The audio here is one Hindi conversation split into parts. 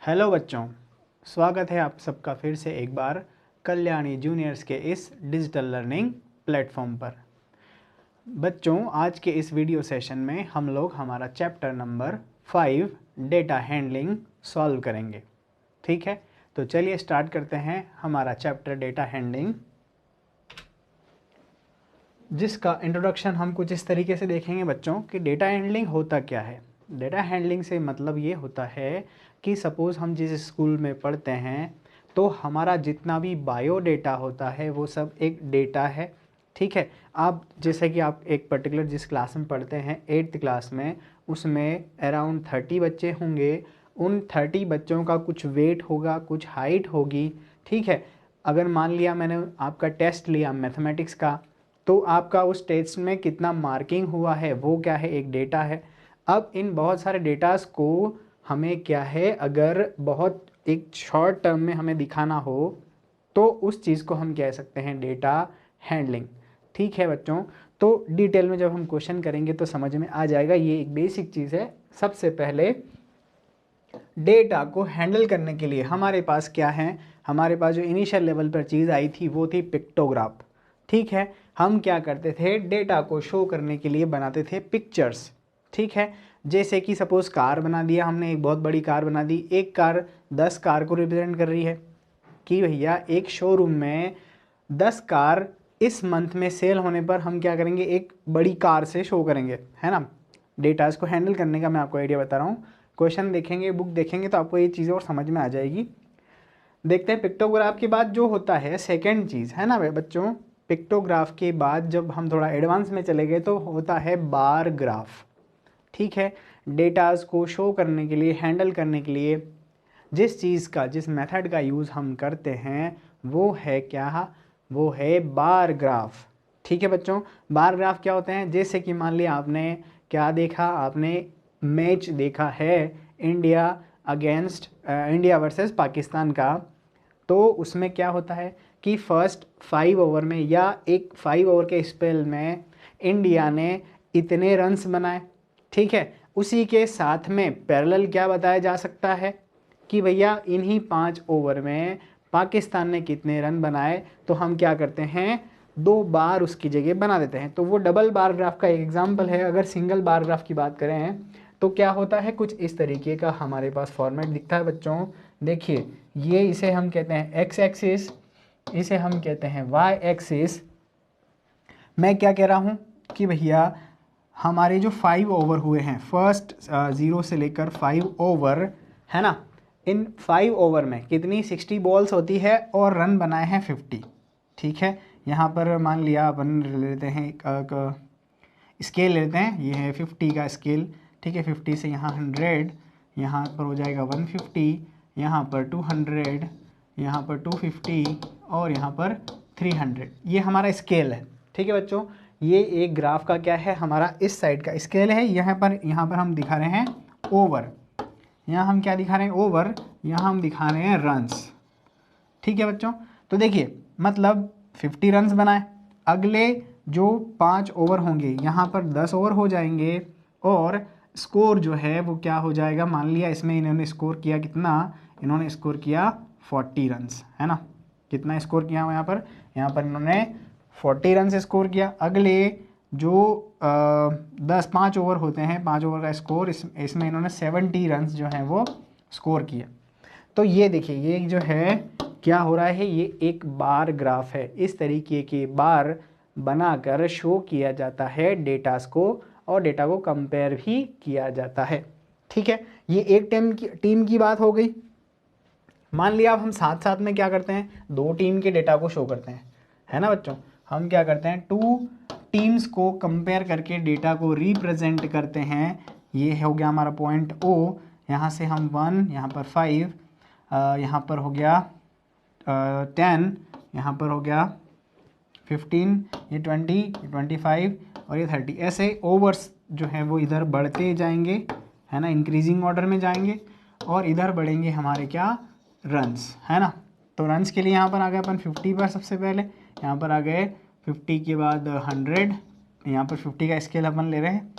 हेलो बच्चों, स्वागत है आप सबका फिर से एक बार कल्याणी जूनियर्स के इस डिजिटल लर्निंग प्लेटफॉर्म पर। बच्चों, आज के इस वीडियो सेशन में हम लोग हमारा chapter number 5 data handling solve करेंगे। ठीक है, तो चलिए स्टार्ट करते हैं हमारा चैप्टर डेटा हैंडलिंग, जिसका इंट्रोडक्शन हम कुछ इस तरीके से देखेंगे बच्चों कि डेटा हैंडलिंग होता क्या है। डेटा हैंडलिंग से मतलब ये होता है कि सपोज़ हम जिस स्कूल में पढ़ते हैं तो हमारा जितना भी बायो डेटा होता है वो सब एक डेटा है। ठीक है, आप जैसे कि आप एक पर्टिकुलर जिस क्लास में पढ़ते हैं 8th क्लास में, उसमें अराउंड 30 बच्चे होंगे। उन 30 बच्चों का कुछ वेट होगा, कुछ हाइट होगी। ठीक है, अगर मान लिया मैंने आपका टेस्ट लिया मैथमेटिक्स का, तो आपका उस टेस्ट में कितना मार्किंग हुआ है वो क्या है, एक डेटा है। अब इन बहुत सारे डेटास को हमें क्या है, अगर बहुत एक शॉर्ट टर्म में हमें दिखाना हो तो उस चीज़ को हम कह सकते हैं डेटा हैंडलिंग। ठीक है बच्चों, तो डिटेल में जब हम क्वेश्चन करेंगे तो समझ में आ जाएगा। ये एक बेसिक चीज़ है। सबसे पहले डेटा को हैंडल करने के लिए हमारे पास क्या है, हमारे पास जो इनिशियल लेवल पर चीज़ आई थी वो थी पिक्टोग्राफ। ठीक है, हम क्या करते थे, डेटा को शो करने के लिए बनाते थे पिक्चर्स। ठीक है, जैसे कि सपोज़ कार बना दिया हमने, एक बहुत बड़ी कार बना दी। एक कार 10 कार को रिप्रेजेंट कर रही है कि भैया एक शोरूम में 10 कार इस मंथ में सेल होने पर हम क्या करेंगे, एक बड़ी कार से शो करेंगे, है ना। डेटास को हैंडल करने का मैं आपको आइडिया बता रहा हूँ। क्वेश्चन देखेंगे, बुक देखेंगे तो आपको ये चीज़ और समझ में आ जाएगी। देखते हैं पिक्टोग्राफ के बाद जो होता है सेकंड चीज़, है ना बच्चों। पिक्टोग्राफ के बाद जब हम थोड़ा एडवांस में चले गए तो होता है बार ग्राफ। ठीक है, डेटास को शो करने के लिए, हैंडल करने के लिए जिस चीज़ का, जिस मेथड का यूज़ हम करते हैं वो है क्या, वो है बार ग्राफ। ठीक है बच्चों, बार ग्राफ क्या होते हैं, जैसे कि मान लिया आपने क्या देखा, आपने मैच देखा है इंडिया वर्सेस पाकिस्तान का। तो उसमें क्या होता है कि फर्स्ट 5 ओवर में या एक 5 ओवर के स्पेल में इंडिया ने इतने रन्स बनाए। ठीक है, उसी के साथ में पैरेलल क्या बताया जा सकता है कि भैया इन्हीं 5 ओवर में पाकिस्तान ने कितने रन बनाए। तो हम क्या करते हैं, 2 बार उसकी जगह बना देते हैं। तो वो डबल बार ग्राफ का एक एग्जाम्पल है। अगर सिंगल बार ग्राफ की बात करें तो क्या होता है, कुछ इस तरीके का हमारे पास फॉर्मेट दिखता है बच्चों। देखिए, ये इसे हम कहते हैं एक्स एक्सिस, इसे हम कहते हैं वाई एक्सिस। मैं क्या कह रहा हूँ कि भैया हमारे जो 5 ओवर हुए हैं, फर्स्ट 0 से लेकर 5 ओवर, है ना, इन 5 ओवर में कितनी 60 बॉल्स होती है और रन बनाए हैं 50। ठीक है, यहाँ पर मान लिया अपन लेते हैं एक स्केल लेते हैं, ये है 50 का स्केल। ठीक है, 50 से यहाँ 100, यहाँ पर हो जाएगा 150, यहाँ पर 200, यहाँ पर 250 और यहाँ पर 300। ये हमारा स्केल है। ठीक है बच्चों, ये एक ग्राफ का क्या है, हमारा इस साइड का स्केल है। यहाँ पर हम दिखा रहे हैं ओवर, यहाँ हम क्या दिखा रहे हैं, ओवर, यहाँ हम दिखा रहे हैं रन्स। ठीक है बच्चों, तो देखिए मतलब 50 रन्स बनाए। अगले जो 5 ओवर होंगे यहाँ पर 10 ओवर हो जाएंगे और स्कोर जो है वो क्या हो जाएगा, मान लिया इसमें इन्होंने स्कोर किया कितना, इन्होंने स्कोर किया 40 रन्स, है ना। कितना स्कोर किया यहाँ पर इन्होंने 40 रन्स स्कोर किया। अगले जो 5 ओवर होते हैं, 5 ओवर का स्कोर, इसमें इन्होंने 70 रन्स जो हैं वो स्कोर किया। तो ये देखिए, ये जो है क्या हो रहा है, ये एक बार ग्राफ है। इस तरीके के बार बनाकर शो किया जाता है डेटास को और डेटा को कंपेयर भी किया जाता है। ठीक है, ये एक टीम की बात हो गई। मान लिया अब हम साथ साथ में क्या करते हैं, 2 टीम के डेटा को शो करते हैं, है ना बच्चों। हम क्या करते हैं, 2 टीम्स को कंपेयर करके डेटा को रिप्रेजेंट करते हैं। ये हो गया हमारा पॉइंट O। यहाँ से हम 1, यहाँ पर 5, यहाँ पर हो गया 10, यहाँ पर हो गया 15, ये 20, ये 25 और ये 30। ऐसे ओवर्स जो हैं वो इधर बढ़ते जाएंगे, है ना, इंक्रीजिंग ऑर्डर में जाएंगे और इधर बढ़ेंगे हमारे क्या, रन्स, है ना। तो रन्स के लिए यहाँ पर आ गए अपन 50 पर सबसे पहले, यहाँ पर आ गए 50 के बाद 100, यहाँ पर 50 का स्केल अपन ले रहे हैं,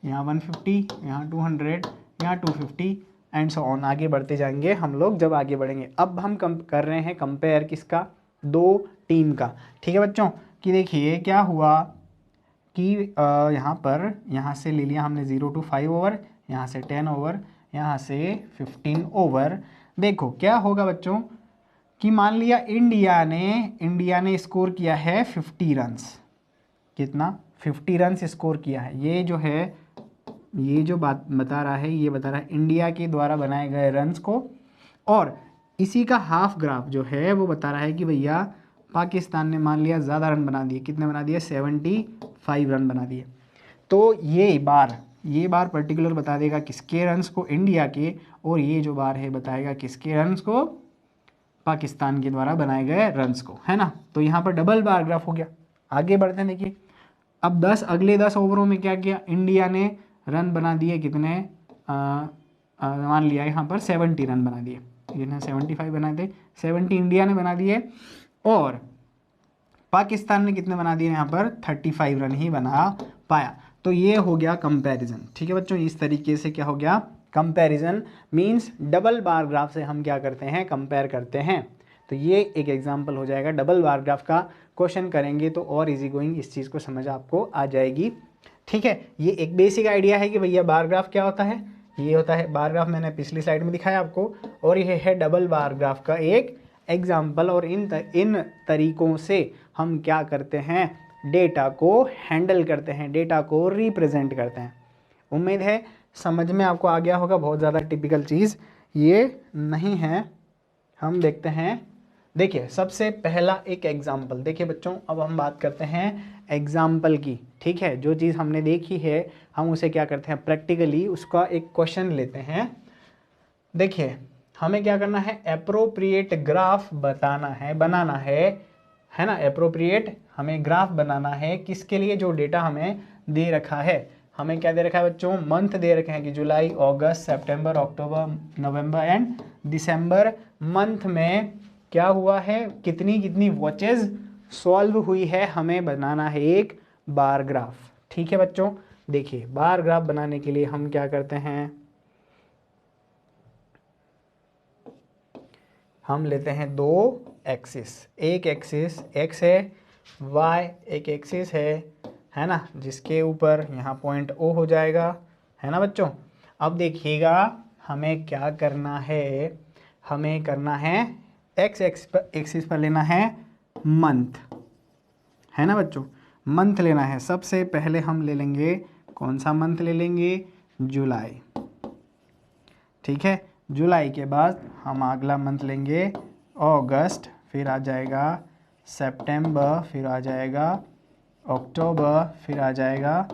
यहाँ 150, यहाँ 200, यहाँ 250, एंड सो ऑन, आगे बढ़ते जाएंगे हम लोग जब आगे बढ़ेंगे। अब हम कर रहे हैं कंपेयर किसका, दो टीम का। ठीक है बच्चों, कि देखिए क्या हुआ कि यहाँ पर, यहाँ से ले लिया हमने 0 to 5 ओवर, यहाँ से 10 ओवर, यहाँ से 15 ओवर। देखो क्या होगा बच्चों कि मान लिया इंडिया ने स्कोर किया है 50 रन्स। कितना, 50 रन्स स्कोर किया है। ये जो है, ये जो बात बता रहा है, ये बता रहा है इंडिया के द्वारा बनाए गए रन्स को, और इसी का हाफ ग्राफ जो है वो बता रहा है कि भैया पाकिस्तान ने मान लिया ज़्यादा रन बना दिए। कितने बना दिए, 75 रन बना दिए। तो ये बार पर्टिकुलर बता देगा किसके रन्स को, इंडिया के, और ये जो बार है बताएगा किसके रन्स को, पाकिस्तान के द्वारा बनाए गए रन्स को, है ना। तो यहाँ पर डबल बार ग्राफ हो गया। आगे बढ़ते हैं, देखिए अब अगले 10 ओवरों में क्या किया, इंडिया ने रन बना दिए कितने, मान लिया यहाँ पर 70 रन बना दिए। जिन्हें 75 बनाए थे, 70 इंडिया ने बना दिए, और पाकिस्तान ने कितने बना दिए, यहाँ पर 35 रन ही बना पाया। तो ये हो गया कंपैरिजन। ठीक है बच्चों, इस तरीके से क्या हो गया, comparison means double bar graph से हम क्या करते हैं, कंपेयर करते हैं। तो ये एक एग्जांपल हो जाएगा। डबल बार ग्राफ का क्वेश्चन करेंगे तो और इजी गोइंग इस चीज़ को समझ आपको आ जाएगी। ठीक है, ये एक बेसिक आइडिया है कि भैया बार ग्राफ क्या होता है। ये होता है बार ग्राफ, मैंने पिछली स्लाइड में दिखाया आपको, और ये है डबल बार ग्राफ का एक एग्जाम्पल। और इन तरीकों से हम क्या करते हैं, डेटा को हैंडल करते हैं, डेटा को रिप्रेजेंट करते हैं। उम्मीद है समझ में आपको आ गया होगा। बहुत ज़्यादा टिपिकल चीज़ ये नहीं है। हम देखते हैं, देखिए सबसे पहला एक एग्जाम्पल। देखिए बच्चों, अब हम बात करते हैं एग्जाम्पल की। ठीक है, जो चीज़ हमने देखी है हम उसे क्या करते हैं, प्रैक्टिकली उसका एक क्वेश्चन लेते हैं। देखिए हमें क्या करना है, एप्रोप्रिएट ग्राफ बनाना है ना। एप्रोप्रिएट हमें ग्राफ बनाना है किसके लिए, जो डेटा हमें दे रखा है। हमें क्या दे रखा है बच्चों, मंथ दे रखे हैं कि जुलाई, अगस्त, सितंबर, अक्टूबर, नवंबर एंड दिसंबर। मंथ में क्या हुआ है, कितनी कितनी वॉचेज सॉल्व हुई है, हमें बनाना है एक बार ग्राफ। ठीक है बच्चों, देखिए बार ग्राफ बनाने के लिए हम क्या करते हैं, हम लेते हैं दो एक्सिस। एक एक्सिस एक्स है, वाई एक एक्सिस है ना, जिसके ऊपर यहाँ पॉइंट ओ हो जाएगा, है ना बच्चों। अब देखिएगा हमें क्या करना है, हमें करना है एक्स एक्सिस पर लेना है मंथ, है ना बच्चों। मंथ लेना है, सबसे पहले हम ले लेंगे, कौन सा मंथ ले लेंगे, जुलाई। ठीक है, जुलाई के बाद हम अगला मंथ लेंगे अगस्त, फिर आ जाएगा सितंबर, फिर आ जाएगा अक्टूबर, फिर आ जाएगा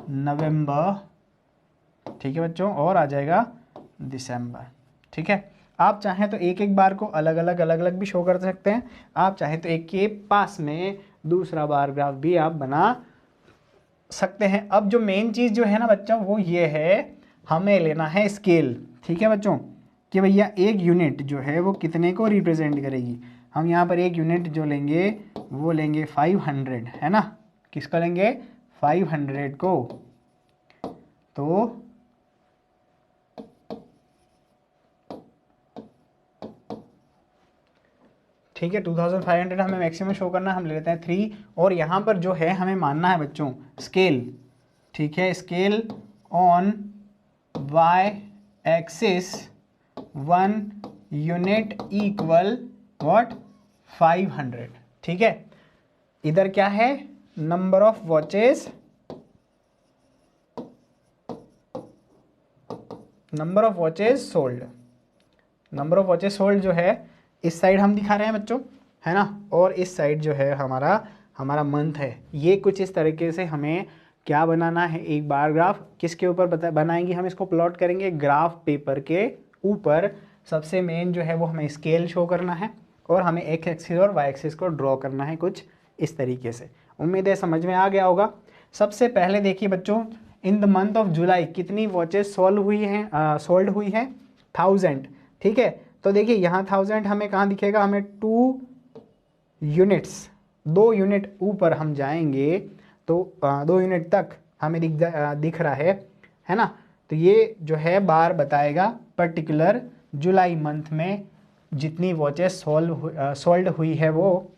नवंबर। ठीक है बच्चों, और आ जाएगा दिसंबर। ठीक है, आप चाहें तो एक एक बार को अलग अलग भी शो कर सकते हैं। आप चाहें तो एक के पास में दूसरा बार ग्राफ भी आप बना सकते हैं। अब जो मेन चीज़ जो है ना बच्चों, वो ये है, हमें लेना है स्केल। ठीक है बच्चों, कि भैया एक यूनिट जो है वो कितने को रिप्रेजेंट करेगी। हम यहाँ पर एक यूनिट जो लेंगे वो लेंगे 500, है ना। किसका लेंगे, 500 को। तो ठीक है, 2500 हमें मैक्सिमम शो करना है, हम ले लेते हैं 3। और यहाँ पर जो है हमें मानना है बच्चों स्केल। ठीक है, scale on y axis 1 unit equal what, 500। ठीक है, इधर क्या है, number of watches, number of watches sold. Number of watches sold जो है इस साइड हम दिखा रहे हैं बच्चों, है ना, और इस साइड जो है हमारा मंथ है। ये कुछ इस तरीके से हमें क्या बनाना है, एक बार ग्राफ। किसके ऊपर बनाएंगे, हम इसको प्लॉट करेंगे ग्राफ पेपर के ऊपर। सबसे मेन जो है वो हमें स्केल शो करना है, और हमें एक्स एक्सिस और वाई एक्सिस को ड्रॉ करना है कुछ इस तरीके से। उम्मीद है समझ में आ गया होगा। सबसे पहले देखिए बच्चों, in the month of July कितनी वॉचेस सोल्ड हुई है, 1000। ठीक है, तो देखिए यहाँ 1000 हमें कहाँ दिखेगा, हमें 2 यूनिट्स, 2 यूनिट ऊपर हम जाएंगे तो 2 यूनिट तक हमें दिख रहा है ना। तो ये जो है बार बताएगा पर्टिकुलर जुलाई मंथ में जितनी वॉचेस सोल्ड हुई है वो।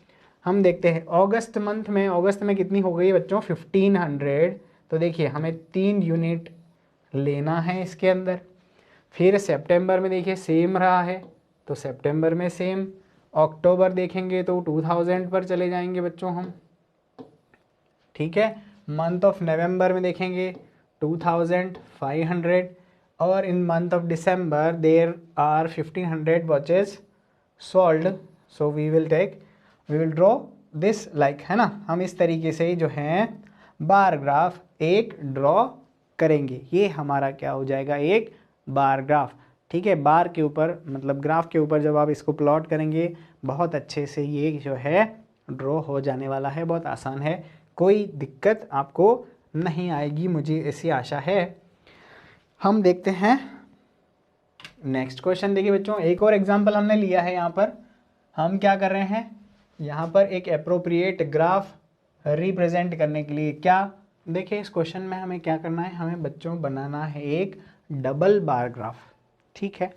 हम देखते हैं अगस्त मंथ में, अगस्त में कितनी हो गई बच्चों 1500। तो देखिए हमें 3 यूनिट लेना है इसके अंदर। फिर सितंबर में देखिए सेम रहा है, तो सितंबर में सेम। अक्टूबर देखेंगे तो 2000 पर चले जाएंगे बच्चों हम, ठीक है। मंथ ऑफ नवंबर में देखेंगे 2500, और in month of December there are 1500 watches sold. So we will draw this like, है ना। हम इस तरीके से जो है बार ग्राफ एक ड्रॉ करेंगे। ये हमारा क्या हो जाएगा, एक बार ग्राफ, ठीक है। बार के ऊपर मतलब ग्राफ के ऊपर जब आप इसको प्लॉट करेंगे बहुत अच्छे से ये जो है ड्रॉ हो जाने वाला है। बहुत आसान है, कोई दिक्कत आपको नहीं आएगी, मुझे ऐसी आशा है। हम देखते हैं नेक्स्ट क्वेश्चन। देखिए बच्चों एक और एग्जांपल हमने लिया है। यहाँ पर हम क्या कर रहे हैं, यहाँ पर एक एप्रोप्रिएट ग्राफ रिप्रेजेंट करने के लिए क्या, देखिए इस क्वेश्चन में हमें क्या करना है, हमें बच्चों बनाना है एक डबल बार ग्राफ, ठीक है।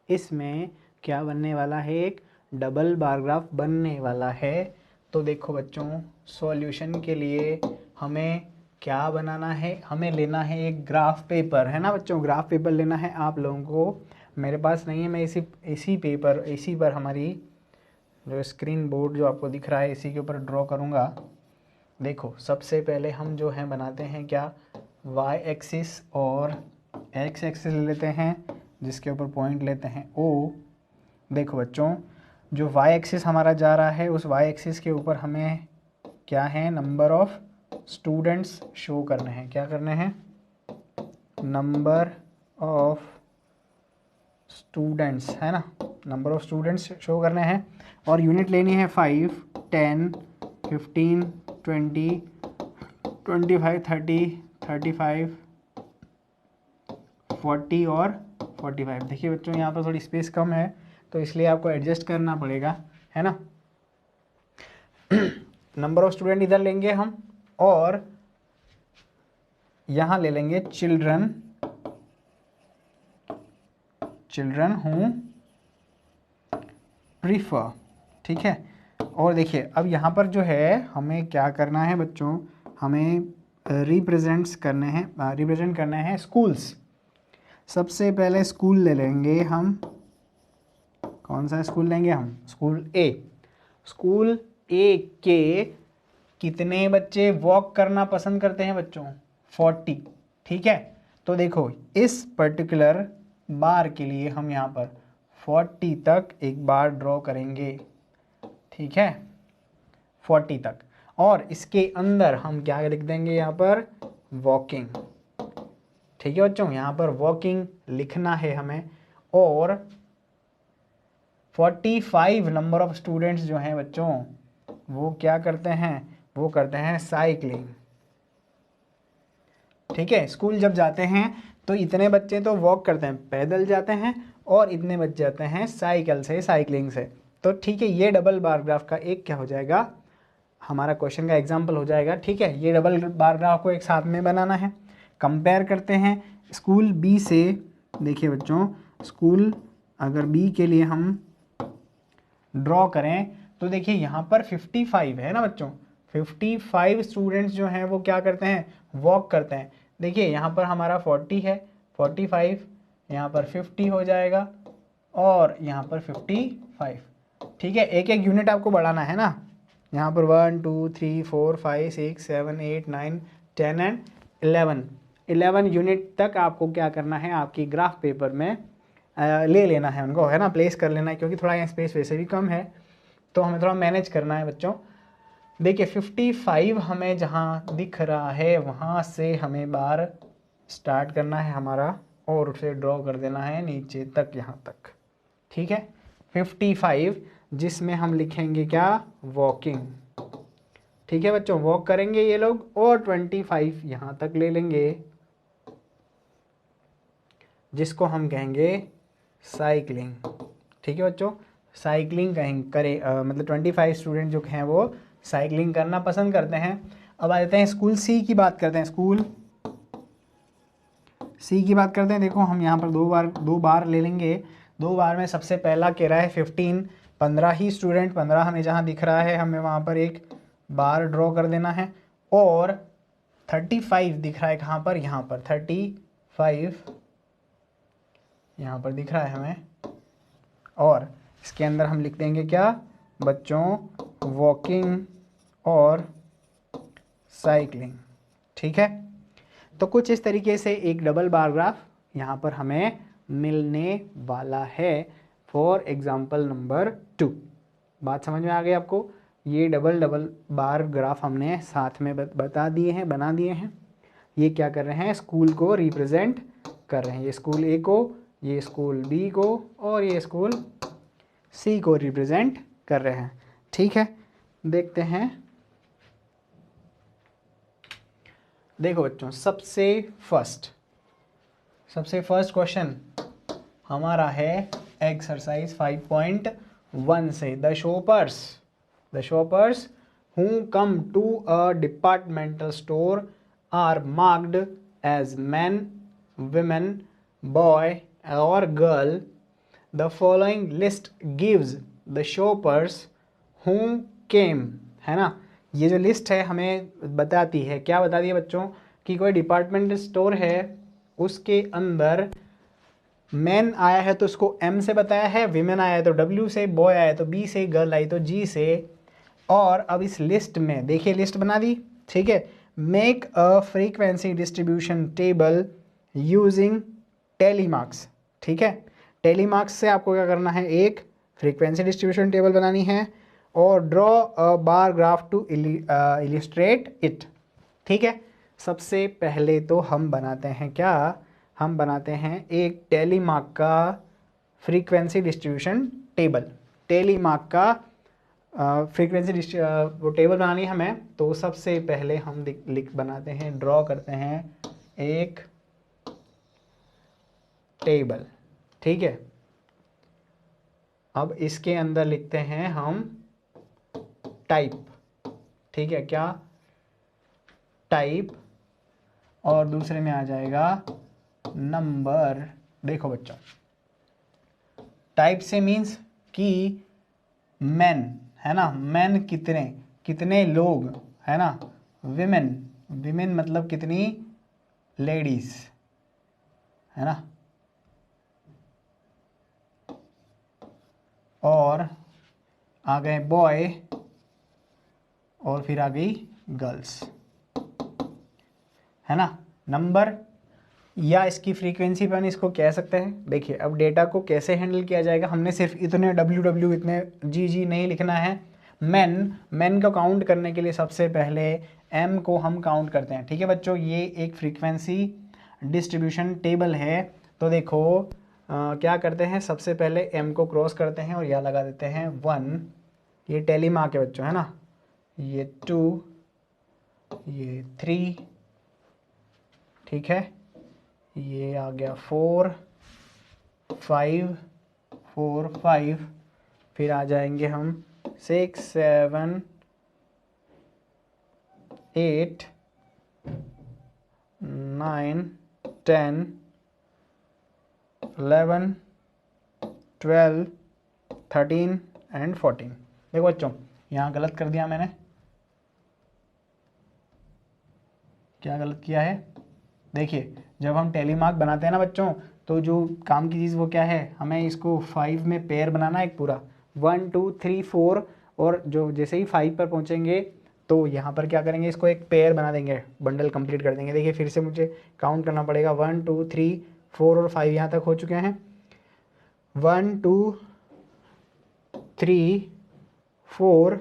इसमें क्या बनने वाला है, एक डबल बार ग्राफ बनने वाला है। तो देखो बच्चों सॉल्यूशन के लिए हमें क्या बनाना है, हमें लेना है एक ग्राफ पेपर, है ना बच्चों। ग्राफ पेपर लेना है आप लोगों को, मेरे पास नहीं है। मैं इसी पर हमारी जो स्क्रीन बोर्ड जो आपको दिख रहा है इसी के ऊपर ड्रॉ करूँगा। देखो सबसे पहले हम जो है बनाते हैं क्या, वाई एक्सिस और एक्स एक्सिस ले लेते हैं, जिसके ऊपर पॉइंट लेते हैं ओ। देखो बच्चों जो वाई एक्सिस हमारा जा रहा है उस वाई एक्सिस के ऊपर हमें क्या है, नंबर ऑफ स्टूडेंट्स शो करने हैं। क्या करने हैं, नंबर ऑफ स्टूडेंट्स, है ना, नंबर ऑफ स्टूडेंट्स शो करने हैं। और यूनिट लेनी है 5, 10, 15, 20, 25, 30, 35, 40 और 45। देखिए बच्चों यहाँ पर थोड़ी स्पेस कम है तो इसलिए आपको एडजस्ट करना पड़ेगा, है ना। नंबर ऑफ स्टूडेंट इधर लेंगे हम, और यहाँ ले लेंगे चिल्ड्रन हूँ प्रीफर, ठीक है। और देखिए अब यहाँ पर जो है हमें क्या करना है बच्चों, हमें रिप्रेजेंट करने हैं स्कूल्स। सबसे पहले स्कूल ले लेंगे हम, कौन सा स्कूल लेंगे हम, स्कूल ए। स्कूल ए के कितने बच्चे वॉक करना पसंद करते हैं बच्चों, 40, ठीक है। तो देखो इस पर्टिकुलर बार के लिए हम यहाँ पर 40 तक एक बार ड्रॉ करेंगे, ठीक है, 40 तक। और इसके अंदर हम क्या लिख देंगे यहाँ पर, वॉकिंग, ठीक है बच्चों। यहाँ पर वॉकिंग लिखना है हमें। और 45 नंबर ऑफ स्टूडेंट्स जो हैं बच्चों वो क्या करते हैं, वो करते हैं साइकिलिंग, ठीक है। स्कूल जब जाते हैं तो इतने बच्चे तो वॉक करते हैं, पैदल जाते हैं, और इतने बच्चे जाते हैं साइकिल से, साइकिलिंग से। तो ठीक है, ये डबल बार ग्राफ का एक क्या हो जाएगा, हमारा क्वेश्चन का एग्जाम्पल हो जाएगा, ठीक है। ये डबल बार ग्राफ को एक साथ में बनाना है। कंपेयर करते हैं स्कूल बी से। देखिए बच्चों स्कूल अगर बी के लिए हम ड्रॉ करें तो देखिए यहाँ पर 55 है ना बच्चों, 55 स्टूडेंट्स जो हैं वो क्या करते हैं, वॉक करते हैं। देखिए यहाँ पर हमारा 40 है, 45, यहाँ पर 50 हो जाएगा, और यहाँ पर 55, ठीक है। एक एक यूनिट आपको बढ़ाना है ना। यहाँ पर 1 2 3 4 5 6 7 8 9 10 एंड 11 यूनिट तक आपको क्या करना है, आपकी ग्राफ पेपर में ले लेना है उनको, है ना, प्लेस कर लेना है। क्योंकि थोड़ा यहाँ स्पेस वैसे भी कम है तो हमें थोड़ा मैनेज करना है बच्चों। देखिए 55 हमें जहाँ दिख रहा है वहाँ से हमें बार स्टार्ट करना है हमारा, और उसे ड्रॉ कर देना है नीचे तक, यहाँ तक, ठीक है। 55 जिसमें हम लिखेंगे क्या, वॉकिंग, ठीक है बच्चों, वॉक करेंगे ये लोग। और 25 यहाँ तक ले लेंगे जिसको हम कहेंगे साइकिलिंग, ठीक है बच्चों। साइकिलिंग मतलब 25 स्टूडेंट जो हैं वो साइकिलिंग करना पसंद करते हैं। अब आ जाते हैं स्कूल सी की बात करते हैं। स्कूल सी की बात करते हैं। देखो हम यहाँ पर दो बार ले लेंगे। 2 बार में सबसे पहला कह रहा है 15, 15 ही स्टूडेंट, 15 हमें जहाँ दिख रहा है हमें वहाँ पर एक बार ड्रॉ कर देना है। और 35 दिख रहा है कहाँ पर, यहाँ पर 35 यहाँ पर दिख रहा है हमें। और इसके अंदर हम लिख देंगे क्या बच्चों, वॉकिंग और साइकिलिंग। ठीक है, तो कुछ इस तरीके से एक डबल बार ग्राफ यहाँ पर हमें मिलने वाला है फॉर एग्जाम्पल नंबर 2। बात समझ में आ गई आपको? ये डबल बार ग्राफ हमने साथ में बना दिए हैं। ये क्या कर रहे हैं, स्कूल को रिप्रेजेंट कर रहे हैं। ये स्कूल ए को, ये स्कूल बी को और ये स्कूल सी को रिप्रेजेंट कर रहे हैं। ठीक है, देखते हैं। देखो बच्चों, सबसे फर्स्ट क्वेश्चन हमारा है एक्सरसाइज 5.1 से। The shoppers who come to a departmental store are marked as man, women, boy or girl. The following list gives the shoppers who came, है ना। ये जो लिस्ट है हमें बताती है, क्या बताती है बच्चों, कि कोई डिपार्टमेंटल स्टोर है, उसके अंदर मैन आया है तो उसको एम से बताया है, विमेन आया है तो डब्ल्यू से, बॉय आया तो बी से, गर्ल आई तो जी से। और अब इस लिस्ट में देखिए, लिस्ट बना दी। ठीक है, make a frequency distribution table using telemarks. ठीक है, टेलीमार्क्स से आपको क्या करना है, एक फ्रीक्वेंसी डिस्ट्रीब्यूशन टेबल बनानी है और draw a bar graph to illustrate it. ठीक है, सबसे पहले तो हम बनाते हैं क्या, हम बनाते हैं एक टेलीमार्क का फ्रीक्वेंसी डिस्ट्रीब्यूशन टेबल। टेलीमार्क का फ्रीक्वेंसी वो टेबल बनानी है हमें, तो सबसे पहले हम लिख बनाते हैं, ड्रॉ करते हैं एक टेबल। ठीक है, अब इसके अंदर लिखते हैं हम टाइप। ठीक है, क्या टाइप, और दूसरे में आ जाएगा नंबर। देखो बच्चों, टाइप से मीन्स कि मैन, है ना, मैन कितने लोग, है ना। विमेन मतलब कितनी लेडीज, है ना। और आ गए बॉय और फिर आ गई गर्ल्स, है ना। नंबर या इसकी फ्रीक्वेंसी पर इसको कह सकते हैं। देखिए, अब डेटा को कैसे हैंडल किया जाएगा, हमने सिर्फ इतने डब्ल्यू इतने जी नहीं लिखना है। मैन को काउंट करने के लिए सबसे पहले एम को हम काउंट करते हैं। ठीक है बच्चों, ये एक फ्रीक्वेंसी डिस्ट्रीब्यूशन टेबल है। तो देखो क्या करते हैं, सबसे पहले एम को क्रॉस करते हैं और यह लगा देते हैं 1। ये टेलीमार्क है बच्चों, है ना। ये 2, ये 3, ठीक है। ये आ गया 4, 5, फिर आ जाएंगे हम 6, 7, 8, 9, 10, 11, 12, 13 एंड 14। देखो बच्चों, यहाँ गलत कर दिया मैंने, क्या गलत किया है। देखिए, जब हम टेलीमार्क बनाते हैं ना बच्चों, तो जो काम की चीज़ वो क्या है, हमें इसको 5 में पेयर बनाना है, एक पूरा 1, 2, 3, 4। और जो जैसे ही 5 पर पहुंचेंगे तो यहाँ पर क्या करेंगे, इसको एक पेयर बना देंगे, बंडल कंप्लीट कर देंगे। देखिए, फिर से मुझे काउंट करना पड़ेगा, 1, 2, 3, 4 और 5 यहाँ तक हो चुके हैं। 1, 2, 3, 4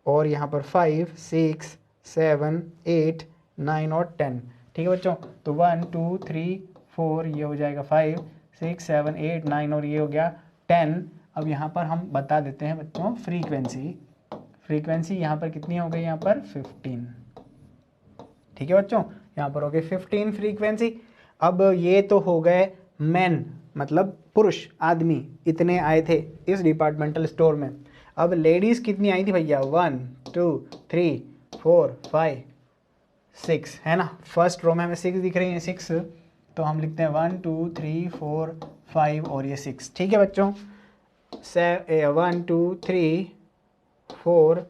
और यहाँ पर 5, 6, 7, 8, 9 और 10। ठीक है बच्चों, तो 1, 2, 3, 4, ये हो जाएगा 5, 6, 7, 8, 9 और ये हो गया 10। अब यहाँ पर हम बता देते हैं बच्चों फ्रीक्वेंसी यहाँ पर कितनी हो गई, यहाँ पर 15। ठीक है बच्चों, यहाँ पर हो गए 15 फ्रीक्वेंसी। अब ये तो हो गए मैन, मतलब पुरुष, आदमी इतने आए थे इस डिपार्टमेंटल स्टोर में। अब लेडीज़ कितनी आई थी भैया, 1, 2, 3, 4, 5, 6, है ना। फर्स्ट रो में हमें 6 दिख रही हैं, 6। तो हम लिखते हैं 1 2 3 4 5 और ये 6। ठीक है बच्चों, 1 2 3 4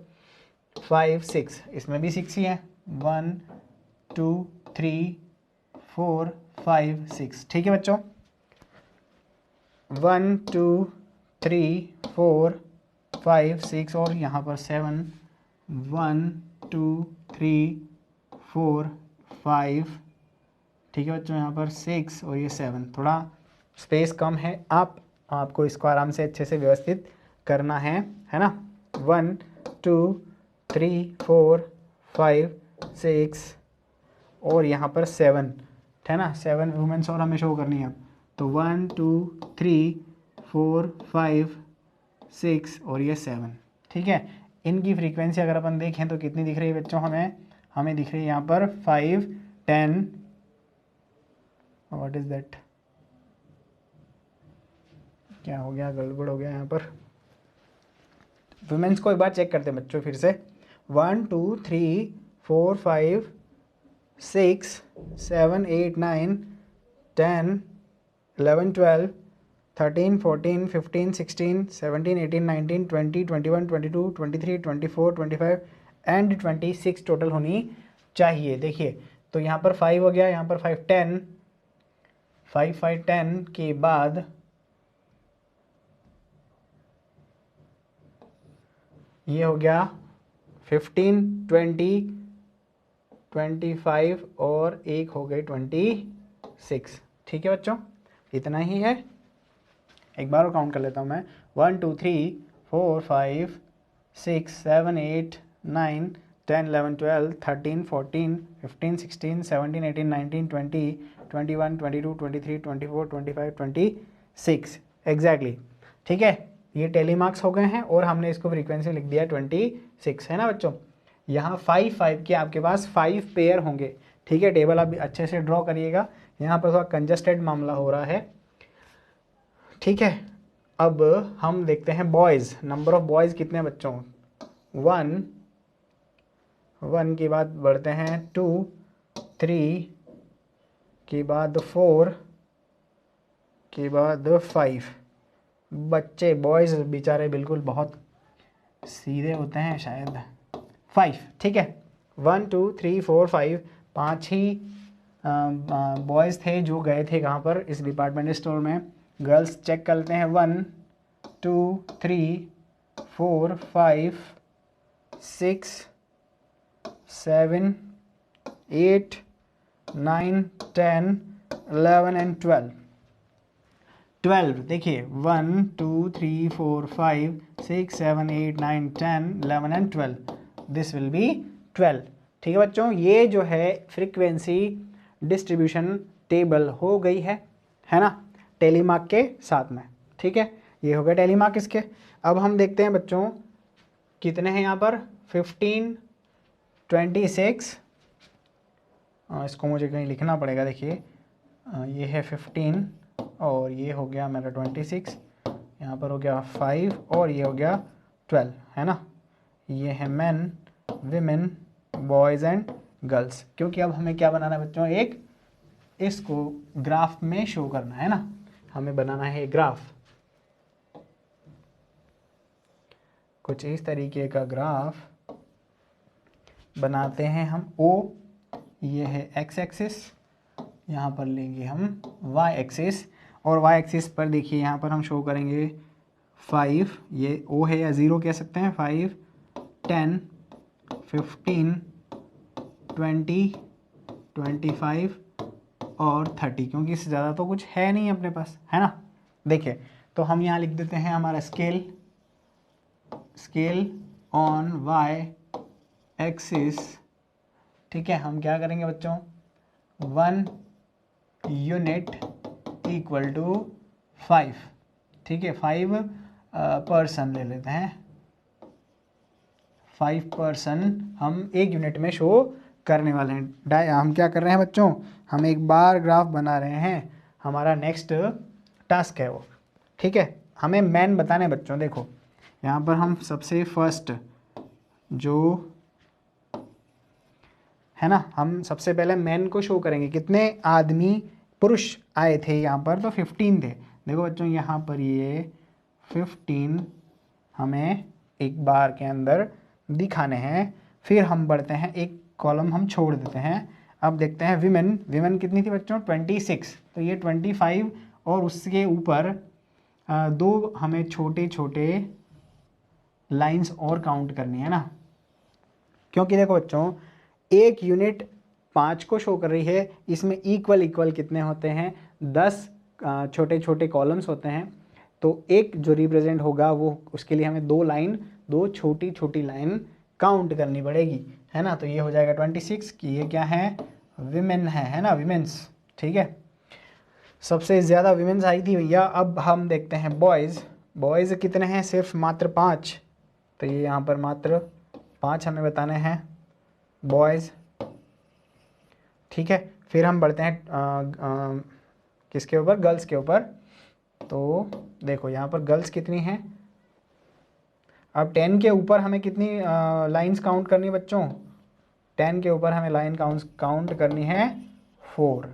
5 6, इसमें भी 6 ही है। 1 2 3 4 5 6। ठीक है बच्चों, 1 2 3 4 5 6 और यहाँ पर 7। 1 2 3 4 5। ठीक है बच्चों, यहाँ पर 6 और ये 7। थोड़ा स्पेस कम है, आपको इसको आराम से अच्छे से व्यवस्थित करना है ना। 1 2 3 4 5 6 और यहाँ पर 7 है ना। 7 वुमेन्स और हमें शो करनी है। तो 1 2 3 4 5 6 और ये 7। ठीक है, इनकी फ्रीक्वेंसी अगर अपन देखें तो कितनी दिख रही है बच्चों, हमें दिख रही है यहाँ पर 5 10। व्हाट इज दैट, क्या हो गया, गड़बड़ हो गया यहाँ पर। वुमेन्स को एक बार चेक करते हैं बच्चों फिर से। 1 2 3 4 5 6 7 8 9 10 11 12 13 14 15 16 17 18 19 20 21 22 23 24 25 एंड 26 टोटल होनी चाहिए। देखिए, तो यहाँ पर 5 हो गया, यहाँ पर 5 10, 5 5 10 के बाद ये हो गया 15 20 25 और एक हो गई 26। ठीक है बच्चों, इतना ही है। एक बार और काउंट कर लेता हूँ मैं। 1 2 3 4 5 6 7 8 9 10 11 12 13 14 15 16 17 18 19 20 21 22 23 24 25 26 एग्जैक्टली। ठीक है, ये टेलीमार्क्स हो गए हैं और हमने इसको फ्रीक्वेंसी लिख दिया 26, है ना बच्चों। यहाँ 5 5 के आपके पास 5 पेयर होंगे। ठीक है, टेबल आप अच्छे से ड्रॉ करिएगा, यहाँ पर थोड़ा कंजस्टेड मामला हो रहा है। ठीक है, अब हम देखते हैं बॉयज़। नंबर ऑफ बॉयज़ कितने हैं बच्चों, 1 के बाद बढ़ते हैं 2 3 के बाद 4 के बाद 5। बच्चे बॉयज़ बेचारे बिल्कुल बहुत सीधे होते हैं शायद। 5, ठीक है, 1 2 3 4 5, 5 ही बॉयज़ थे जो गए थे कहाँ पर, इस डिपार्टमेंट स्टोर में। गर्ल्स चेक करते हैं 1 2 3 4 5 6 7 8 9 10 11 एंड 12। देखिए 1 2 3 4 5 6 7 8 9 10 11 एंड 12, दिस विल बी 12। ठीक है बच्चों, ये जो है फ्रीक्वेंसी डिस्ट्रीब्यूशन टेबल हो गई है ना, टेलीमार्क के साथ में। ठीक है, ये हो गया टेलीमार्क इसके। अब हम देखते हैं बच्चों कितने हैं यहाँ पर, 15 26। इसको मुझे कहीं लिखना पड़ेगा। देखिए ये है 15 और ये हो गया मेरा 26, यहाँ पर हो गया 5 और ये हो गया 12, है ना। ये है main women boys and girls. क्योंकि अब हमें क्या बनाना है बच्चों, एक इसको ग्राफ में शो करना है ना, हमें बनाना है ग्राफ। कुछ इस तरीके का ग्राफ बनाते हैं हम। ओ ये है एक्स एक्सिस, यहाँ पर लेंगे हम वाई एक्सिस, और वाई एक्सिस पर देखिए यहाँ पर हम शो करेंगे 5, ये ओ है या 0 कह सकते हैं, 5 10 15 20 25 और 30, क्योंकि इससे ज़्यादा तो कुछ है नहीं अपने पास, है ना। देखिए तो हम यहाँ लिख देते हैं हमारा स्केल ऑन वाई एक्सिस। ठीक है, हम क्या करेंगे बच्चों, 1 यूनिट इक्वल टू 5। ठीक है, 5 पर्सन ले लेते हैं, 5% हम एक यूनिट में शो करने वाले हैं। हम क्या कर रहे हैं बच्चों, हम एक बार ग्राफ बना रहे हैं, हमारा नेक्स्ट टास्क है वो। ठीक है, हमें मैन बताने बच्चों। देखो यहाँ पर हम सबसे फर्स्ट जो है ना, हम सबसे पहले मैन को शो करेंगे, कितने आदमी पुरुष आए थे यहाँ पर तो 15 थे। देखो बच्चों यहाँ पर ये 15 हमें एक बार के अंदर दिखाने हैं। फिर हम बढ़ते हैं, एक कॉलम हम छोड़ देते हैं। अब देखते हैं विमेन, विमेन कितनी थी बच्चों 26, तो ये 25 और उसके ऊपर दो हमें छोटे छोटे लाइंस और काउंट करनी है ना, क्योंकि देखो बच्चों एक यूनिट 5 को शो कर रही है, इसमें इक्वल इक्वल कितने होते हैं 10 छोटे छोटे कॉलम्स होते हैं। तो एक जो रिप्रेजेंट होगा वो उसके लिए हमें दो छोटी छोटी लाइन काउंट करनी पड़ेगी, है ना। तो ये हो जाएगा 26 कि ये क्या है विमेन है ना, विमेंस। ठीक है, सबसे ज़्यादा विमेंस आई थी भैया। अब हम देखते हैं बॉयज़, बॉयज़ कितने हैं सिर्फ मात्र 5, तो ये यहाँ पर मात्र 5 हमें बताने हैं बॉयज़। ठीक है, फिर हम बढ़ते हैं किसके ऊपर, गर्ल्स के ऊपर। तो देखो यहाँ पर गर्ल्स कितनी हैं, अब 10 के ऊपर हमें कितनी लाइंस काउंट करनी है बच्चों, 10 के ऊपर हमें लाइन काउंट करनी है 4।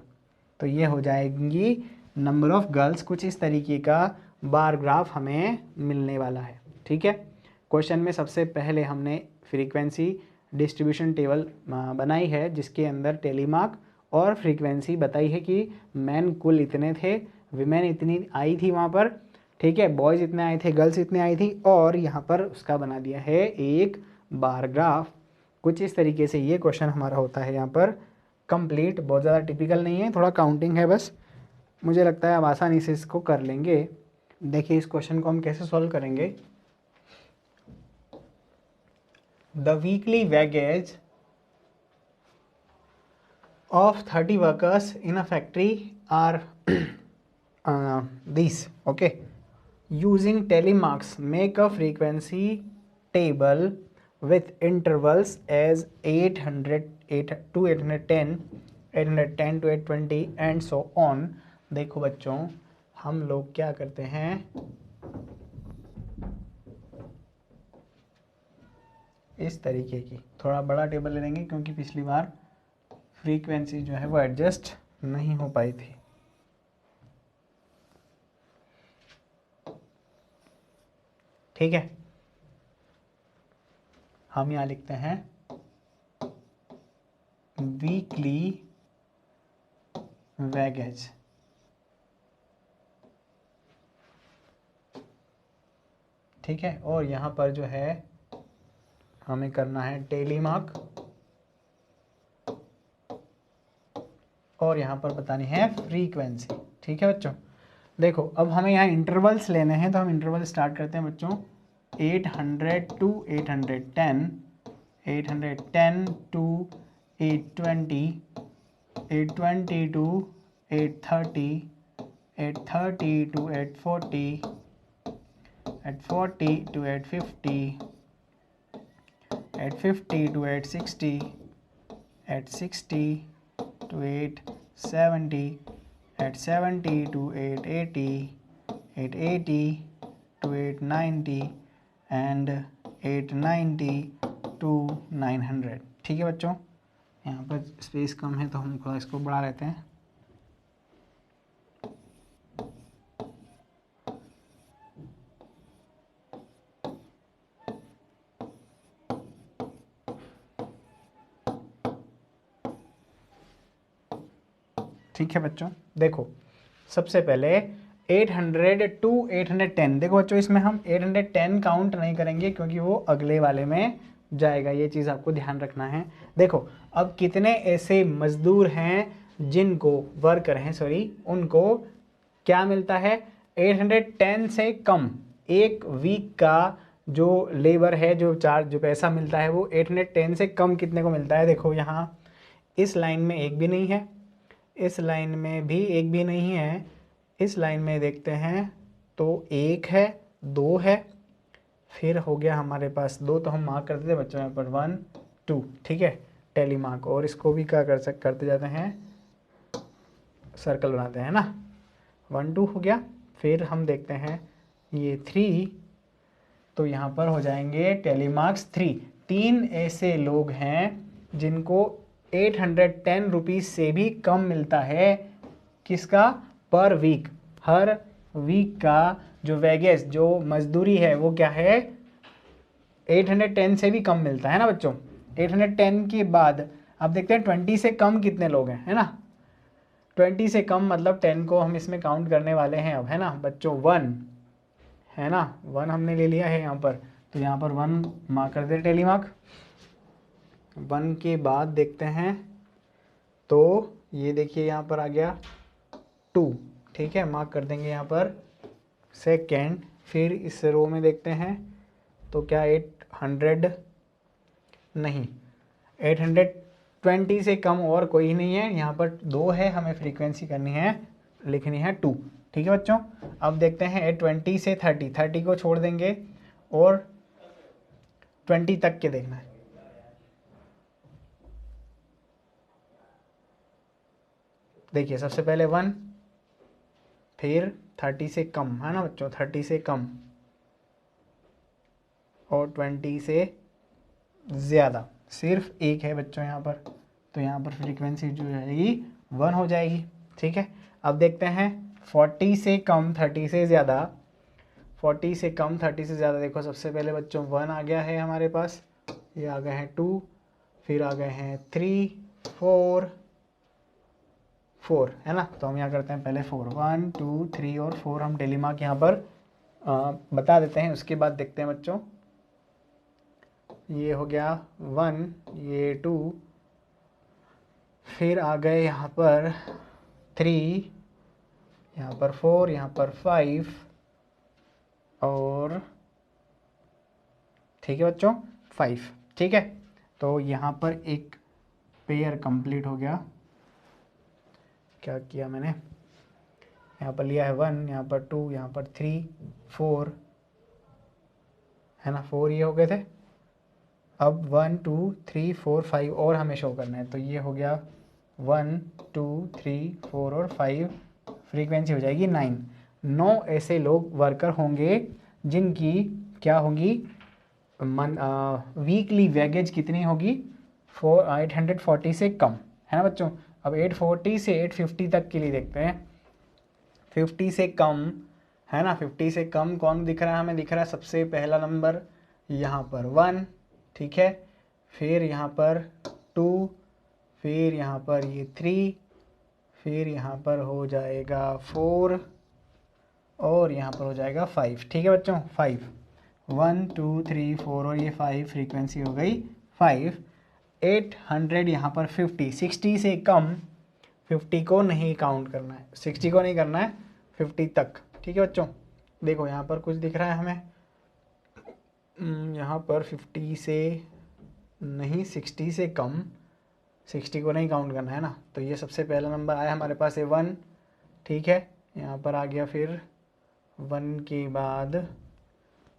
तो ये हो जाएंगी नंबर ऑफ गर्ल्स। कुछ इस तरीके का बार ग्राफ हमें मिलने वाला है। ठीक है, क्वेश्चन में सबसे पहले हमने फ्रीक्वेंसी डिस्ट्रीब्यूशन टेबल बनाई है, जिसके अंदर टेलीमार्क और फ्रीक्वेंसी बताई है कि मैन कुल इतने थे, विमेन इतनी आई थी वहाँ पर। ठीक है, बॉयज़ इतने आए थे, गर्ल्स इतने आई थी, और यहाँ पर उसका बना दिया है एक बार ग्राफ। कुछ इस तरीके से ये क्वेश्चन हमारा होता है यहाँ पर कंप्लीट। बहुत ज़्यादा टिपिकल नहीं है, थोड़ा काउंटिंग है बस। मुझे लगता है आप आसानी से इसको कर लेंगे। देखिए इस क्वेश्चन को हम कैसे सॉल्व करेंगे। The weekly wages of 30 workers in a factory are these. Okay, using telemarks make a frequency table with intervals as 800 to 810, 810 to 820 and so on. देखो बच्चों हम लोग क्या करते हैं, इस तरीके की थोड़ा बड़ा टेबल ले लेंगे, क्योंकि पिछली बार फ्रीक्वेंसी जो है वो एडजस्ट नहीं हो पाई थी। ठीक है, हम यहाँ लिखते हैं वीकली वेगेज। ठीक है, और यहाँ पर जो है हमें करना है टेलीमार्क, और यहाँ पर बतानी है फ्रीक्वेंसी। ठीक है बच्चों, देखो अब हमें यहाँ इंटरवल्स लेने हैं, तो हम इंटरवल स्टार्ट करते हैं बच्चों 800 to 810, 810 to 820, 820 to 830, 830 to 840, 840 to 850, 850 to 860, 860 to 870, 870 to 880, 880 to 890 and 890 to 900। ठीक है बच्चों, यहाँ पर स्पेस कम है तो हम थोड़ा इसको बढ़ा लेते हैं। ठीक है बच्चों, देखो सबसे पहले 800 टू 810। देखो बच्चों इसमें हम 810 काउंट नहीं करेंगे, क्योंकि वो अगले वाले में जाएगा, ये चीज़ आपको ध्यान रखना है। देखो अब कितने ऐसे मजदूर हैं जिनको, वर्कर हैं सॉरी, उनको क्या मिलता है 810 से कम। एक वीक का जो लेबर है, जो चार्ज, जो पैसा मिलता है वो 810 से कम कितने को मिलता है। देखो यहाँ इस लाइन में एक भी नहीं है, इस लाइन में भी एक भी नहीं है, इस लाइन में देखते हैं तो एक है, दो है, फिर हो गया हमारे पास दो, तो हम मार्क करते थे बच्चों यहाँ पर 1 2। ठीक है, टेली मार्क, और इसको भी क्या करते जाते हैं, सर्कल बनाते हैं ना, 1 2 हो गया। फिर हम देखते हैं ये 3, तो यहाँ पर हो जाएंगे टेली मार्क्स 3। 3 ऐसे लोग हैं जिनको 810 रुपीज़ से भी कम मिलता है किसका? पर वीक। हर वीक का जो वेजेस, जो मजदूरी है वो क्या है? 810 से भी कम मिलता है ना बच्चों। 810 के बाद अब देखते हैं 20 से कम कितने लोग हैं, है ना। 20 से कम मतलब 10 को हम इसमें काउंट करने वाले हैं अब, है ना बच्चों। 1 है ना, 1 हमने ले लिया है यहाँ पर, तो यहाँ पर 1 मार्क कर दे, टेली मार्क। 1 के बाद देखते हैं, तो ये देखिए यहाँ पर आ गया 2, ठीक है, मार्क कर देंगे यहाँ पर सेकेंड। फिर इस रो में देखते हैं तो क्या 800 नहीं, 820 से कम और कोई नहीं है, यहाँ पर 2 है, हमें फ्रीक्वेंसी करनी है, लिखनी है 2, ठीक है बच्चों। अब देखते हैं 820 से 30 को छोड़ देंगे और 20 तक के देखना है। देखिए सबसे पहले 1, फिर 30 से कम, है ना बच्चों, 30 से कम और 20 से ज़्यादा, सिर्फ एक है बच्चों यहाँ पर, तो यहाँ पर फ्रीक्वेंसी जो जाएगी 1 हो जाएगी, ठीक है। अब देखते हैं 40 से कम 30 से ज़्यादा, 40 से कम 30 से ज़्यादा, देखो सबसे पहले बच्चों 1 आ गया है हमारे पास, ये आ गए हैं 2, फिर आ गए हैं 3, 4 है ना, तो हम यहाँ करते हैं पहले 4, 1 2 3 और 4 हम डेली मार्क यहाँ पर बता देते हैं। उसके बाद देखते हैं बच्चों, ये हो गया 1, ये 2, फिर आ गए यहाँ पर 3, यहाँ पर 4, यहाँ पर 5 और ठीक है बच्चों 5, ठीक है। तो यहाँ पर एक पेयर कंप्लीट हो गया। क्या किया मैंने, यहाँ पर लिया है 1, यहाँ पर 2, यहाँ पर 3, 4 है ना, 4 ये हो गए थे। अब 1 2 3 4 5 और हमें शो करना है, तो ये हो गया 1 2 3 4 और 5, फ्रीक्वेंसी हो जाएगी 9। 9 ऐसे लोग वर्कर होंगे जिनकी क्या होगी, वीकली वेजेज कितनी होगी, 840 से कम, है ना बच्चों। अब 840 से 850 तक के लिए देखते हैं। 50 से कम, है ना, 50 से कम कौन दिख रहा है हमें, दिख रहा है सबसे पहला नंबर यहाँ पर 1, ठीक है, फिर यहाँ पर 2, फिर यहाँ पर ये 3, फिर यहाँ पर हो जाएगा 4 और यहाँ पर हो जाएगा 5, ठीक है बच्चों 5, 1 2 3 4 और ये 5, फ्रीक्वेंसी हो गई 5। 800 यहाँ पर 50, 60 से कम, 50 को नहीं काउंट करना है, 60 को नहीं करना है, 50 तक, ठीक है बच्चों। देखो यहाँ पर कुछ दिख रहा है हमें, यहाँ पर 50 से नहीं, 60 से कम, 60 को नहीं काउंट करना है ना, तो ये सबसे पहला नंबर आया हमारे पास है 1, ठीक है। यहाँ पर आ गया फिर 1 के बाद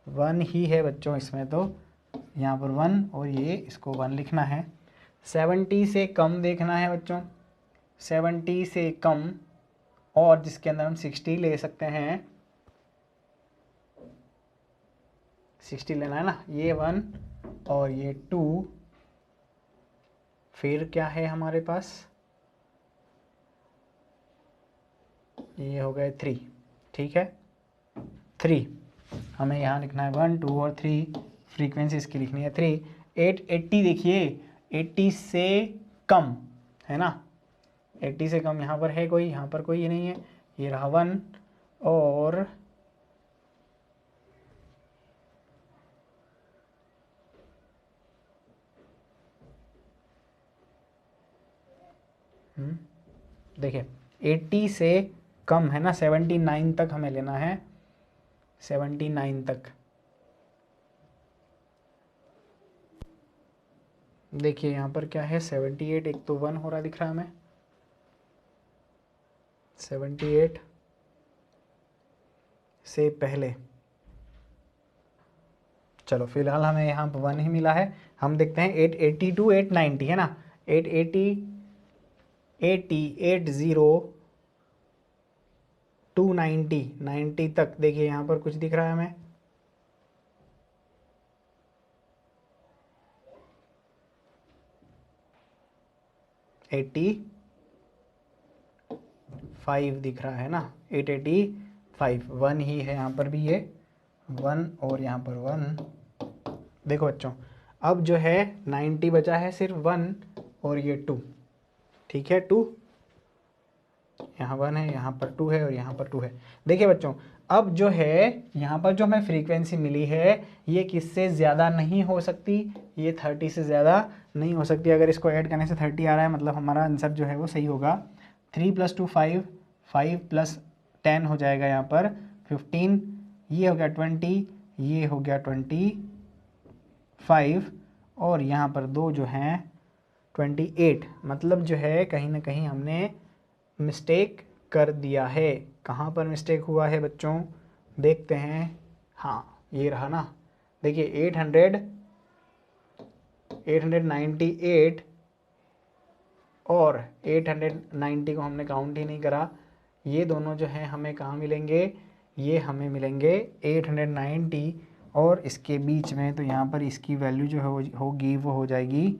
1 ही है बच्चों इसमें, तो यहाँ पर 1 और ये इसको 1 लिखना है। 70 से कम देखना है बच्चों, 70 से कम, और जिसके अंदर हम 60 ले सकते हैं, 60 लेना है ना, ये 1 और ये 2, फिर क्या है हमारे पास, ये हो गए 3, ठीक है 3, हमें यहाँ लिखना है 1 2 और 3, फ्रीक्वेंसी इसकी लिखनी है 3। 880 देखिए, 80 से कम, है ना, 80 से कम यहाँ पर है कोई, यहाँ पर कोई ये नहीं है, ये रहा 1 और देखिए 80 से कम है ना, 79 तक हमें लेना है, 79 तक। देखिए यहाँ पर क्या है 78, एक तो 1 हो रहा दिख रहा है हमें, 78 से पहले, चलो फिलहाल हमें यहाँ पर 1 ही मिला है। हम देखते हैं 880 टू 890, है ना, 880 80 80 टू 90, 90 तक, देखिए यहाँ पर कुछ दिख रहा है हमें, 80 5 दिख रहा है ना, 885, 1 ही है यहाँ पर भी, ये 1 और यहाँ पर 1। देखो बच्चों, अब जो है 90 बचा है सिर्फ 1 और ये 2, ठीक है 2, यहाँ 1 है, यहाँ पर 2 है और यहाँ पर 2 है। देखिए बच्चों, अब जो है यहाँ पर जो हमें फ्रीक्वेंसी मिली है ये किससे ज़्यादा नहीं हो सकती, ये 30 से ज़्यादा नहीं हो सकती। अगर इसको ऐड करने से 30 आ रहा है मतलब हमारा आंसर जो है वो सही होगा। 3 + 2 5, 5 + 10 हो जाएगा यहाँ पर 15, ये हो गया 20, ये हो गया 25 और यहाँ पर 2 जो हैं 28। मतलब जो है कहीं ना कहीं हमने मिस्टेक कर दिया है। कहाँ पर मिस्टेक हुआ है बच्चों, देखते हैं। हाँ ये रहा ना, देखिए 898 और 890 को हमने काउंट ही नहीं करा। ये दोनों जो हैं हमें कहाँ मिलेंगे, ये हमें मिलेंगे 890 और इसके बीच में, तो यहाँ पर इसकी वैल्यू जो है होगी वो हो जाएगी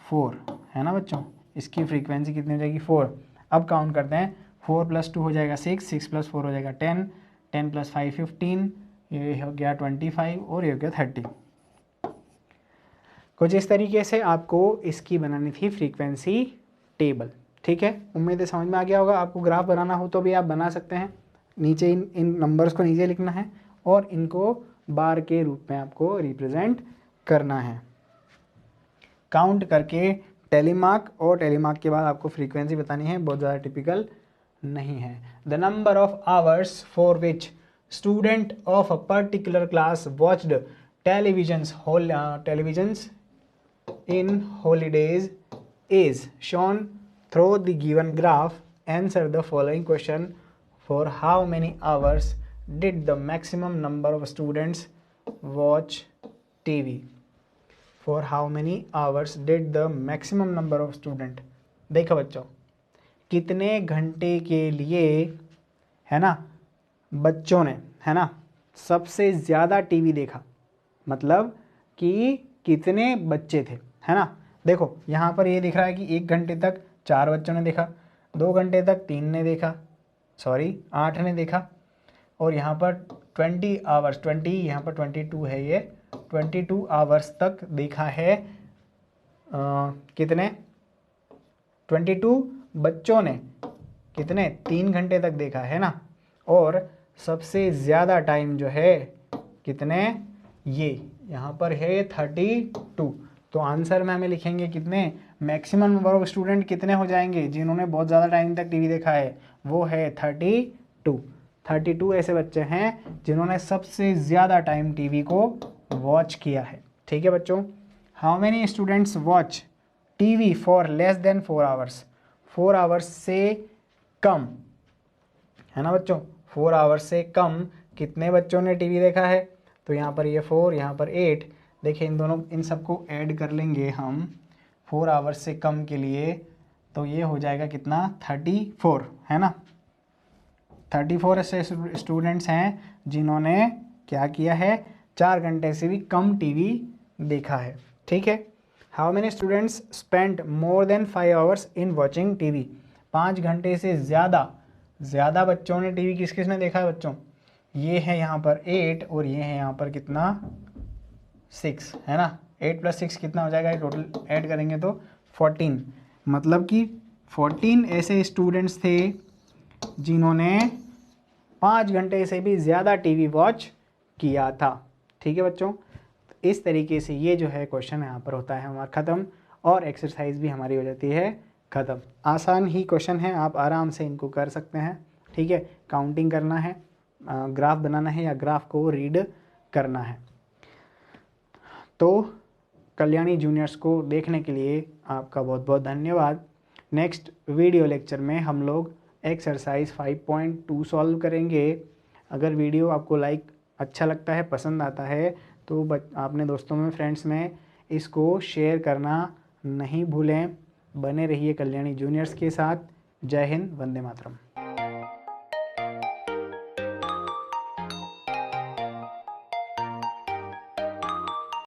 4, है ना बच्चों। इसकी फ्रीक्वेंसी कितनी हो जाएगी 4। अब काउंट करते हैं, 4 + 2 हो जाएगा 6, 6 + 4 हो जाएगा 10, 10 + 5 15, ये हो गया 25 और ये हो गया 30। कुछ इस तरीके से आपको इसकी बनानी थी फ्रीक्वेंसी टेबल, ठीक है। उम्मीद है समझ में आ गया होगा। आपको ग्राफ बनाना हो तो भी आप बना सकते हैं। नीचे इन नंबर्स को नीचे लिखना है और इनको बार के रूप में आपको रिप्रेजेंट करना है काउंट करके। टेलीमार्क और टेलीमार्क के बाद आपको फ्रीक्वेंसी बतानी है, बहुत ज़्यादा टिपिकल नहीं है। The number of hours for which student of a particular class watched televisions in holidays is shown through the given graph. Answer the following question. For how many hours did the maximum number of students watch TV? For how many hours did the maximum number of student? देखो बच्चों, कितने घंटे के लिए, है ना, बच्चों ने, है ना, सबसे ज़्यादा टीवी देखा, मतलब कि कितने बच्चे थे, है ना। देखो यहाँ पर ये दिख रहा है कि 1 घंटे तक 4 बच्चों ने देखा, 2 घंटे तक 3 ने देखा, 8 ने देखा, और यहाँ पर 20 आवर्स, 20 यहाँ पर 22 है, ये 22 आवर्स तक देखा है। कितने 22 बच्चों ने कितने 3 घंटे तक देखा, है ना। और सबसे ज़्यादा टाइम जो है कितने, ये यहाँ पर है 32। तो आंसर में हमें लिखेंगे कितने, मैक्सिमम नंबर ऑफ स्टूडेंट कितने हो जाएंगे जिन्होंने बहुत ज़्यादा टाइम तक टीवी देखा है, वो है 32। 32 ऐसे बच्चे हैं जिन्होंने सबसे ज़्यादा टाइम टीवी को वॉच किया है, ठीक है बच्चों। How many students watch TV for less than 4 hours? 4 hours से कम, है ना बच्चों, 4 आवर्स से कम कितने बच्चों ने टीवी देखा है? तो यहाँ पर ये 4, यहाँ पर 8। देखिए इन सबको ऐड कर लेंगे हम 4 आवर्स से कम के लिए, तो ये हो जाएगा कितना, 34, है ना। 34 ऐसे स्टूडेंट्स हैं जिन्होंने क्या किया है, 4 घंटे से भी कम टीवी देखा है, ठीक है। How many students spend more than 5 hours in watching TV? 5 घंटे से ज़्यादा बच्चों ने टीवी किस किस ने देखा है बच्चों? ये है यहाँ पर 8 और ये है यहाँ पर कितना, 6, है ना। 8 + 6 कितना हो जाएगा, टोटल ऐड करेंगे तो 14। मतलब कि 14 ऐसे स्टूडेंट्स थे जिन्होंने 5 घंटे से भी ज़्यादा टीवी वॉच किया था, ठीक है बच्चों। इस तरीके से ये जो है क्वेश्चन यहाँ पर होता है हमारा ख़त्म, और एक्सरसाइज भी हमारी हो जाती है ख़त्म। आसान ही क्वेश्चन है, आप आराम से इनको कर सकते हैं, ठीक है। काउंटिंग करना है, ग्राफ बनाना है या ग्राफ को रीड करना है। तो कल्याणी जूनियर्स को देखने के लिए आपका बहुत बहुत धन्यवाद। नेक्स्ट वीडियो लेक्चर में हम लोग एक्सरसाइज 5.2 सॉल्व करेंगे। अगर वीडियो आपको अच्छा लगता है, पसंद आता है, तो अपने दोस्तों में, फ्रेंड्स में इसको शेयर करना नहीं भूलें। बने रहिए कल्याणी जूनियर्स के साथ। जय हिंद, वंदे मातरम।